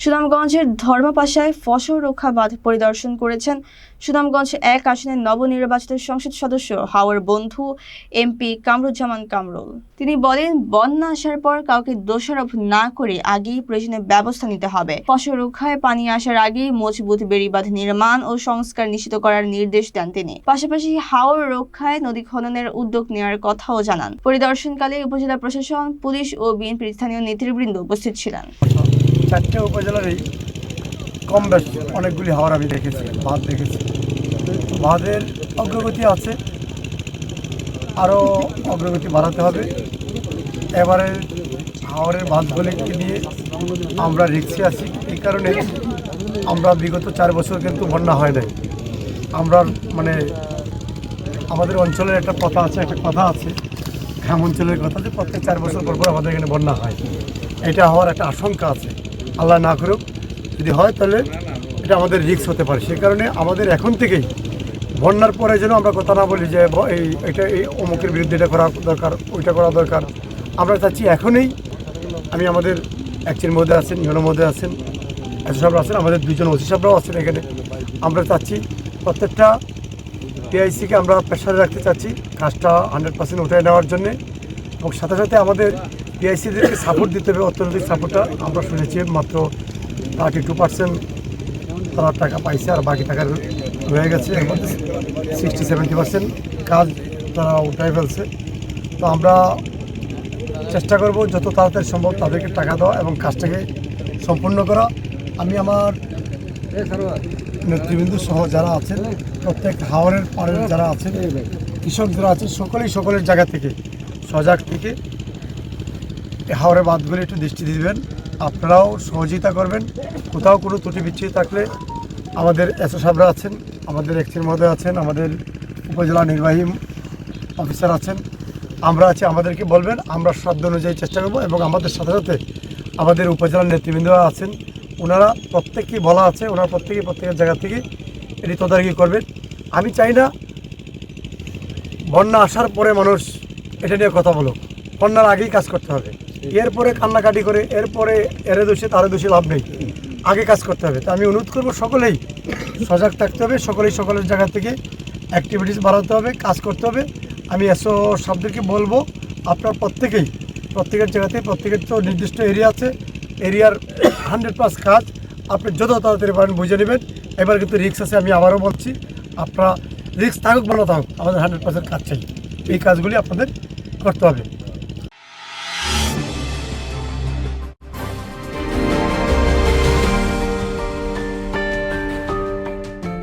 সুনামগঞ্জের ধর্মপাশায় ফসল রক্ষা বাঁধ পরিদর্শন করেছেন সুনামগঞ্জ ১ আসনের নবনির্বাচিত সংসদ সদস্য হাওয়ার বন্ধু এমপি কামরুজ্জামান কামরুল। তিনি বলেন, বন্যা আসার পর কাউকে দোষারোপ না করে আগেই প্রয়োজনীয় ব্যবস্থা নিতে হবে। ফসল রক্ষায় পানি আসার আগেই মজবুত বেড়িবাঁধ নির্মাণ ও সংস্কার নিশ্চিত করার নির্দেশ দেন তিনি। পাশাপাশি হাওর রক্ষায় নদী খননের উদ্যোগ নেওয়ার কথাও জানান। পরিদর্শনকালে উপজেলা প্রশাসন, পুলিশ ও বিএনপির স্থানীয় নেতৃবৃন্দ উপস্থিত ছিলেন। 4টে উপজেলারই কম বেশ অনেকগুলি হাওর আমি দেখেছি, বাঁধ দেখেছি। বাঁধের অগ্রগতি আছে, আরও অগ্রগতি বাড়াতে হবে। এবারে হাওরের বাঁধগুলিকে নিয়ে আমরা রিক্সে আছি। এই কারণে আমরা বিগত 4 বছর কিন্তু বন্যা হয় নাই। আমরা আমাদের অঞ্চলের একটা কথা আছে গ্রাম অঞ্চলের কথা, যে প্রত্যেক 4 বছর পর পর আমাদের এখানে বন্যা হয়। এটা হওয়ার একটা আশঙ্কা আছে, আল্লাহ না করুক। যদি হয় তাহলে এটা আমাদের রিস্ক হতে পারে। সে কারণে আমাদের এখন থেকেই বন্যার পরে যেন আমরা কথা না বলি যে এই অমুকের বিরুদ্ধে এটা করা দরকার, ওইটা করা দরকার। আমরা চাচ্ছি এখনই, আমি আমাদের একচির মধ্যে আছেন, ইউনোর মধ্যে আছেন, এস সাহেবরা আছেন, আমাদের 2জন ওসি সাহেবরাও আছেন এখানে। আমরা চাচ্ছি প্রত্যেকটা পিআইসিকে আমরা প্রেশারে রাখতে চাচ্ছি কাজটা 100% উঠে নেওয়ার জন্যে, এবং সাথে সাথে আমাদের পিআইসিদেরকে সাপোর্ট দিতে হবে। অর্থনৈতিক সাপোর্টটা আমরা শুনেছি মাত্র 32% তারা টাকা পাইছে, আর বাকি টাকা রয়ে গেছে। এর মধ্যে 60-70% কাজ তারা উঠাই ফেলছে। তো আমরা চেষ্টা করব যত তাড়াতাড়ি সম্ভব তাদেরকে টাকা দেওয়া এবং কাজটাকে সম্পূর্ণ করা। আমি আমার নেতৃবৃন্দ সহ যারা আছেন, প্রত্যেক হাওরের পাড়ের যারা আছেন, কৃষক যারা আছেন, সকলের জায়গা থেকে সজাগ থেকে হাওরের বাঁধগুলি একটু দৃষ্টি দিবেন। আপনারাও সহযোগিতা করবেন। কোথাও কোনো ত্রুটি বিচ্ছুতি থাকলে আমাদের এসও সাহেবরা আছেন, আমাদের একচির মধ্যে আছেন, আমাদের উপজেলা নির্বাহী অফিসার আছেন, আমরা আছি, আমাদেরকে বলবেন। আমরা সাধ্য অনুযায়ী চেষ্টা করব। এবং আমাদের সাথে সাথে আমাদের উপজেলার নেতৃবৃন্দরা আছেন, ওনারা প্রত্যেককেই বলা আছে, ওনারা প্রত্যেকের জায়গা থেকে এটি তদারকি করবেন। আমি চাই না বন্যা আসার পরে মানুষ এটা নিয়ে কথা বলো। বন্যার আগেই কাজ করতে হবে। এরপরে কান্নাকাটি করে এরপরে এরে দোষে তারে দোষে লাভ নেই, আগে কাজ করতে হবে। তো আমি অনুরোধ করবো সকলেই সজাগ থাকতে হবে, সকলের জায়গা থেকে অ্যাক্টিভিটিস বাড়াতে হবে, কাজ করতে হবে। আমি এসও সাহেবদেরকে বলবো, আপনার প্রত্যেকের জায়গাতে প্রত্যেকের তো নির্দিষ্ট এরিয়া আছে, এরিয়ার 100+ কাজ আপনি যত তাড়াতাড়ি পারেন বুঝে নেবেন। এবার কিন্তু রিস্ক আছে, আমি আবারও বলছি, আপনারা রিস্ক থাকুক বা না থাকুক, আমাদের 100% কাজ চাই। এই কাজগুলি আপনাদের করতে হবে।